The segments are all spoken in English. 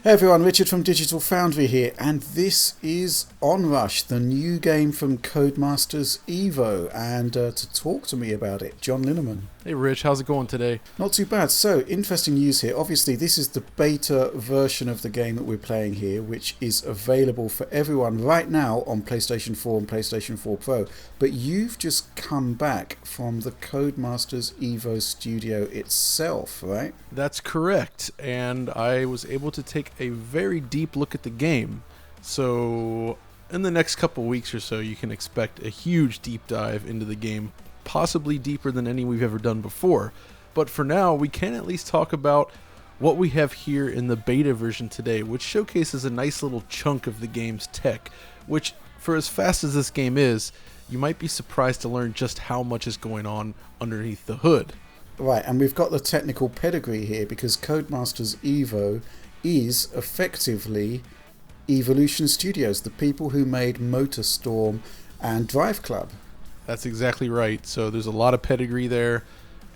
Hey everyone, Richard from Digital Foundry here, and this is OnRush, the new game from Codemasters Evo, and to talk to me about it, John Linneman. Hey Rich, how's it going today? Not too bad. So, interesting news here. Obviously, this is the beta version of the game that we're playing here, which is available for everyone right now on PlayStation 4 and PlayStation 4 Pro. But you've just come back from the Codemasters Evo studio itself, right? That's correct, and I was able to take a very deep look at the game. So, in the next couple weeks or so, you can expect a huge deep dive into the game, possibly deeper than any we've ever done before. But for now, we can at least talk about what we have here in the beta version today, which showcases a nice little chunk of the game's tech, which, for as fast as this game is, you might be surprised to learn just how much is going on underneath the hood. Right, and we've got the technical pedigree here because Codemasters Evo is effectively Evolution Studios, the people who made MotorStorm and Drive Club. That's exactly right. So there's a lot of pedigree there,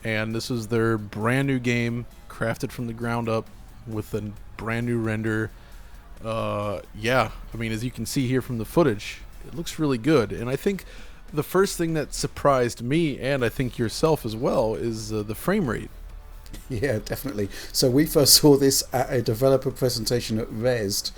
and this is their brand new game, crafted from the ground up with a brand new render. Yeah, I mean, as you can see here from the footage, it looks really good. And I think the first thing that surprised me, and I think yourself as well, is the frame rate. Yeah, definitely. So we first saw this at a developer presentation at Rezzed,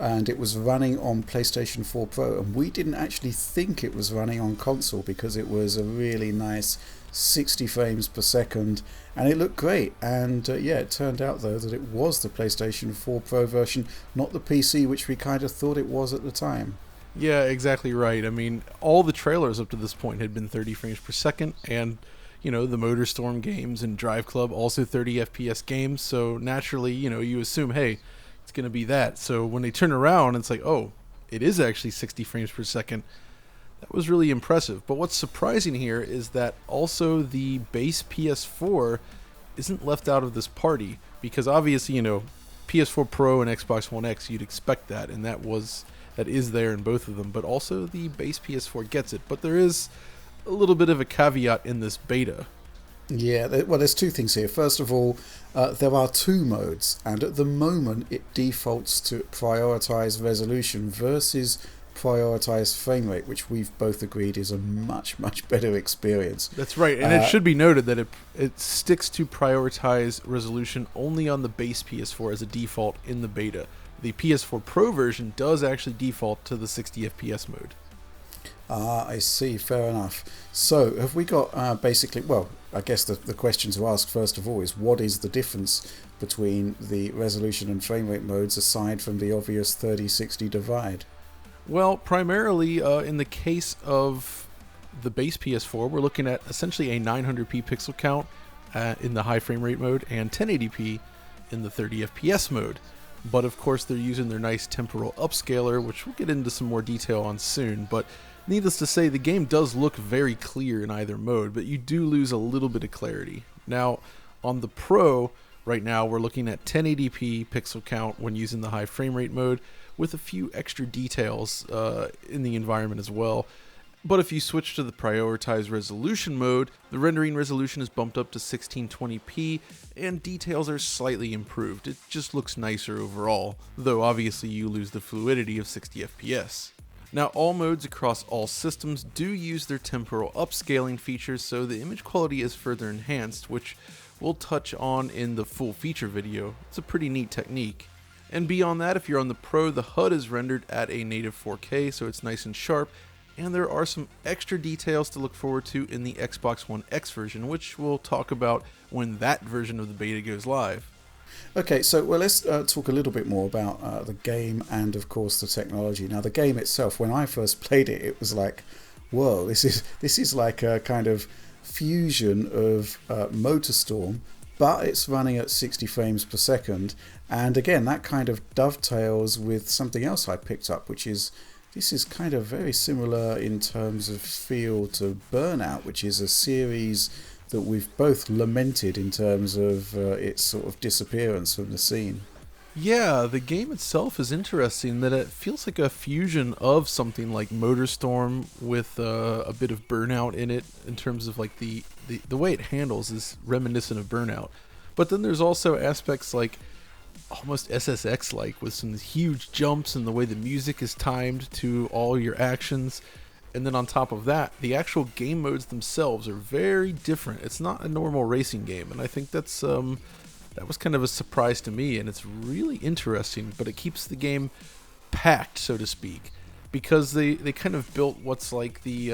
and it was running on PlayStation 4 Pro, and we didn't actually think it was running on console because it was a really nice 60 frames per second, and it looked great. And yeah, it turned out though that it was the PlayStation 4 Pro version, not the PC, which we kind of thought it was at the time. Yeah, exactly right. I mean, all the trailers up to this point had been 30 frames per second, and you know, the MotorStorm games and Drive Club also 30 FPS games, so naturally, you know, you assume, hey, it's going to be that. So when they turn around, it's like, oh, it is actually 60 frames per second. That was really impressive. But what's surprising here is that also the base PS4 isn't left out of this party, because obviously, you know, PS4 Pro and Xbox One X, you'd expect that, and that is there in both of them, but also the base PS4 gets it. But there is a little bit of a caveat in this beta. Yeah, well, there's two things here. First of all, there are two modes, and at the moment it defaults to prioritize resolution versus prioritize frame rate, which we've both agreed is a much, much better experience. That's right, and it should be noted that it sticks to prioritize resolution only on the base PS4 as a default in the beta. The PS4 Pro version does actually default to the 60 FPS mode. I see. Fair enough. So have we got basically, well, I guess the question to ask first of all is what is the difference between the resolution and frame rate modes aside from the obvious 30-60 divide? Well, primarily in the case of the base PS4, we're looking at essentially a 900p pixel count in the high frame rate mode and 1080p in the 30 FPS mode. But of course they're using their nice temporal upscaler, which we'll get into some more detail on soon. But needless to say, the game does look very clear in either mode, but you do lose a little bit of clarity. Now, on the Pro, right now we're looking at 1080p pixel count when using the high frame rate mode, with a few extra details in the environment as well. But if you switch to the prioritize resolution mode, the rendering resolution is bumped up to 1620p, and details are slightly improved. It just looks nicer overall, though obviously you lose the fluidity of 60 FPS. Now, all modes across all systems do use their temporal upscaling features, so the image quality is further enhanced, which we'll touch on in the full feature video. It's a pretty neat technique. And beyond that, if you're on the Pro, the HUD is rendered at a native 4K, so it's nice and sharp, and there are some extra details to look forward to in the Xbox One X version, which we'll talk about when that version of the beta goes live. Okay, so well, let's talk a little bit more about the game and, of course, the technology. Now, the game itself, when I first played it, it was like, whoa, this is like a kind of fusion of MotorStorm, but it's running at 60 frames per second. And again, that kind of dovetails with something else I picked up, which is this is kind of very similar in terms of feel to Burnout, which is a series that we've both lamented in terms of its sort of disappearance from the scene. Yeah, the game itself is interesting that it feels like a fusion of something like MotorStorm with a bit of Burnout in it, in terms of like the way it handles is reminiscent of Burnout. But then there's also aspects like almost SSX like, with some huge jumps and the way the music is timed to all your actions. And then on top of that, the actual game modes themselves are very different. It's not a normal racing game, and I think that's that was kind of a surprise to me, and it's really interesting. But it keeps the game packed, so to speak, because they kind of built what's like the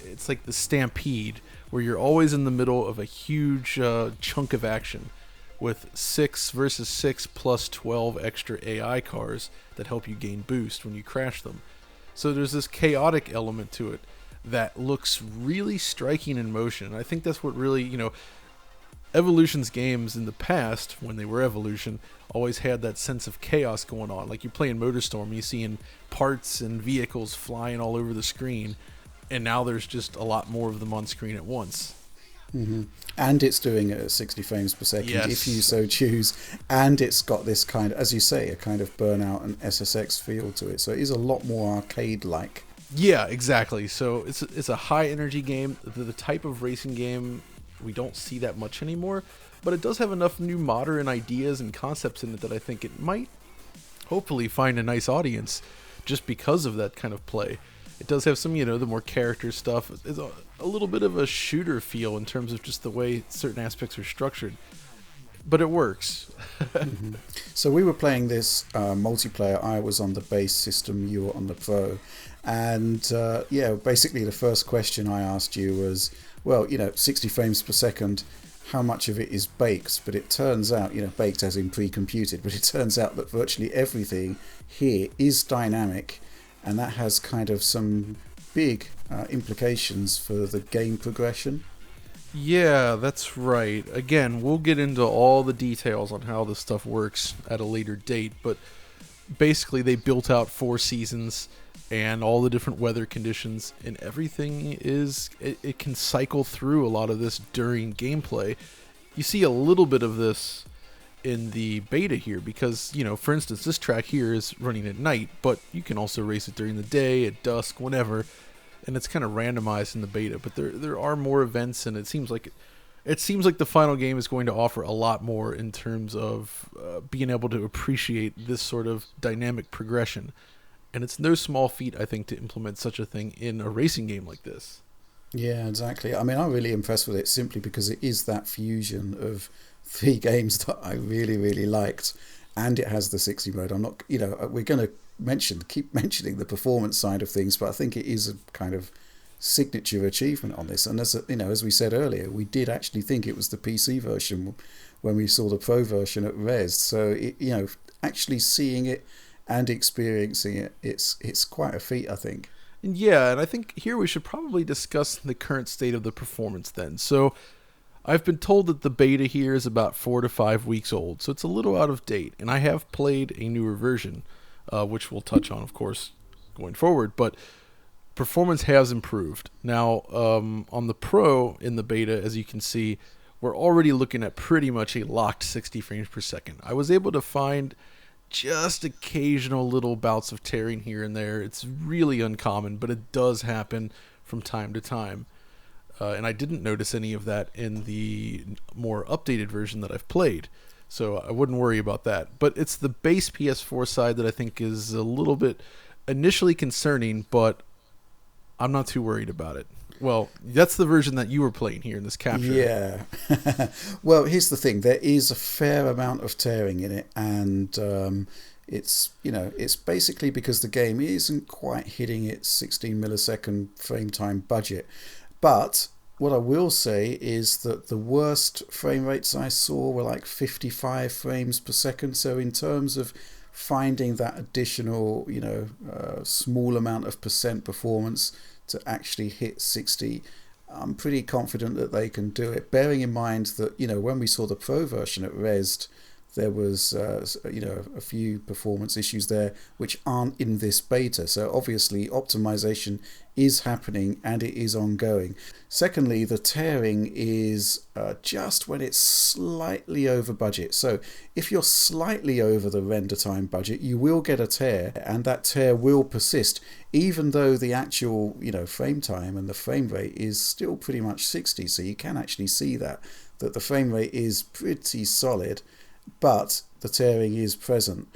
it's like the Stampede, where you're always in the middle of a huge chunk of action, with 6 versus 6 plus 12 extra AI cars that help you gain boost when you crash them. So there's this chaotic element to it that looks really striking in motion. And I think that's what really, Evolution's games in the past, when they were Evolution, always had that sense of chaos going on. Like, you play in MotorStorm, and you see parts and vehicles flying all over the screen, and now there's just a lot more of them on screen at once. Mm-hmm. And it's doing it at 60 frames per second, yes, if you so choose. And it's got this kind of, as you say, a kind of Burnout and SSX feel to it. So it is a lot more arcade-like. Yeah, exactly. So it's a high-energy game. The type of racing game we don't see that much anymore. But it does have enough new modern ideas and concepts in it that I think it might hopefully find a nice audience just because of that kind of play. It does have some, the more character stuff. It's a little bit of a shooter feel in terms of just the way certain aspects are structured. But it works. Mm-hmm. So we were playing this multiplayer. I was on the base system, you were on the Pro. And basically the first question I asked you was, 60 frames per second, how much of it is baked? But it turns out, baked as in pre-computed, but it turns out that virtually everything here is dynamic. And that has kind of some big implications for the game progression. Yeah, that's right. Again, we'll get into all the details on how this stuff works at a later date, but basically they built out 4 seasons and all the different weather conditions, and everything it can cycle through a lot of this during gameplay. You see a little bit of this in the beta here because, for instance, this track here is running at night, but you can also race it during the day, at dusk, whenever, and it's kind of randomized in the beta. But there are more events, and it seems like the final game is going to offer a lot more in terms of being able to appreciate this sort of dynamic progression. And it's no small feat, I think, to implement such a thing in a racing game like this. Yeah, exactly. I mean, I'm really impressed with it simply because it is that fusion of 3 games that I really, really liked, and it has the 60 mode. I'm not, we're going to keep mentioning the performance side of things, but I think it is a kind of signature achievement on this. And as we said earlier, we did actually think it was the PC version when we saw the Pro version at Res. So actually seeing it and experiencing it, it's quite a feat, I think. Yeah, and I think here we should probably discuss the current state of the performance then. So I've been told that the beta here is about 4 to 5 weeks old, so it's a little out of date, and I have played a newer version, which we'll touch on, of course, going forward, but performance has improved. Now, on the Pro in the beta, as you can see, we're already looking at pretty much a locked 60 frames per second. I was able to find just occasional little bouts of tearing here and there. It's really uncommon, but it does happen from time to time. And I didn't notice any of that in the more updated version that I've played, so I wouldn't worry about that. But it's the base PS4 side that I think is a little bit initially concerning, but I'm not too worried about it. Well, that's the version that you were playing here in this capture. Yeah. Well, here's the thing. There is a fair amount of tearing in it, and it's basically because the game isn't quite hitting its 16 millisecond frame time budget. But what I will say is that the worst frame rates I saw were like 55 frames per second. So in terms of finding that additional, small amount of percent performance to actually hit 60, I'm pretty confident that they can do it. Bearing in mind that, when we saw the Pro version at Res, there was, a few performance issues there which aren't in this beta. So obviously optimization is happening and it is ongoing. Secondly, the tearing is just when it's slightly over budget. So if you're slightly over the render time budget, you will get a tear, and that tear will persist, even though the actual, frame time and the frame rate is still pretty much 60. So you can actually see that the frame rate is pretty solid. but the tearing is present.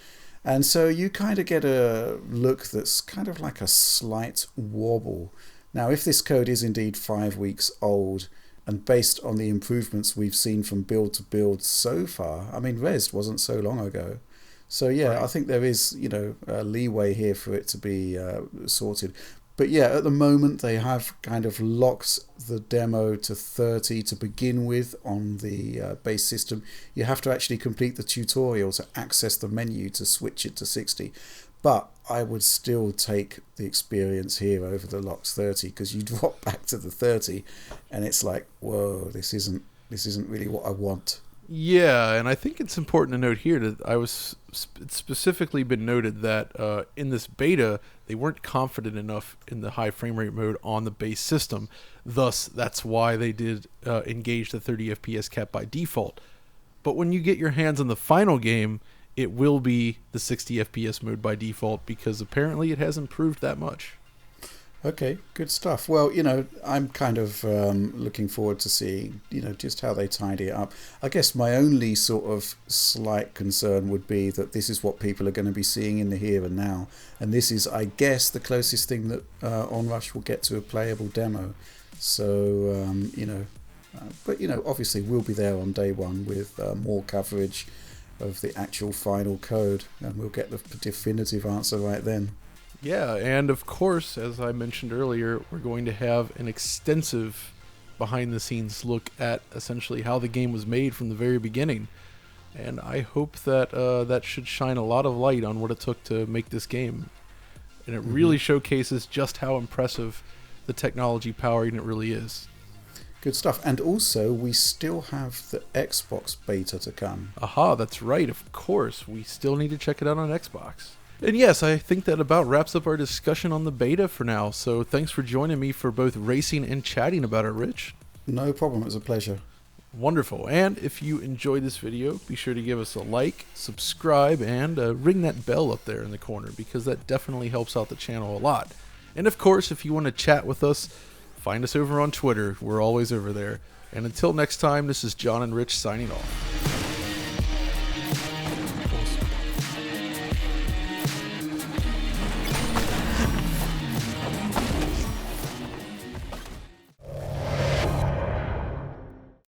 And so you kind of get a look that's kind of like a slight wobble. Now, if this code is indeed 5 weeks old, and based on the improvements we've seen from build to build so far, I mean, Res wasn't so long ago. So yeah, right. I think there is, leeway here for it to be sorted. But yeah, at the moment they have kind of locked the demo to 30 to begin with on the base system. You have to actually complete the tutorial to access the menu to switch it to 60. But I would still take the experience here over the locked 30, because you drop back to the 30 and it's like, whoa, this isn't really what I want. Yeah, and I think it's important to note here that it's specifically been noted that in this beta, they weren't confident enough in the high frame rate mode on the base system. Thus, that's why they did engage the 30 FPS cap by default. But when you get your hands on the final game, it will be the 60 FPS mode by default, because apparently it has improved that much. Okay, good stuff. Well, I'm kind of looking forward to seeing, just how they tidy it up. I guess my only sort of slight concern would be that this is what people are going to be seeing in the here and now. And this is, I guess, the closest thing that OnRush will get to a playable demo. So, but, obviously we'll be there on day one with more coverage of the actual final code. And we'll get the definitive answer right then. Yeah, and of course, as I mentioned earlier, we're going to have an extensive behind-the-scenes look at essentially how the game was made from the very beginning. And I hope that that should shine a lot of light on what it took to make this game. And it really showcases just how impressive the technology powering it really is. Good stuff. And also, we still have the Xbox beta to come. Aha, that's right, of course. We still need to check it out on Xbox. And yes, I think that about wraps up our discussion on the beta for now. So thanks for joining me for both racing and chatting about it, Rich. No problem. It was a pleasure. Wonderful. And if you enjoyed this video, be sure to give us a like, subscribe, and ring that bell up there in the corner, because that definitely helps out the channel a lot. And of course, if you want to chat with us, find us over on Twitter. We're always over there. And until next time, this is John and Rich signing off.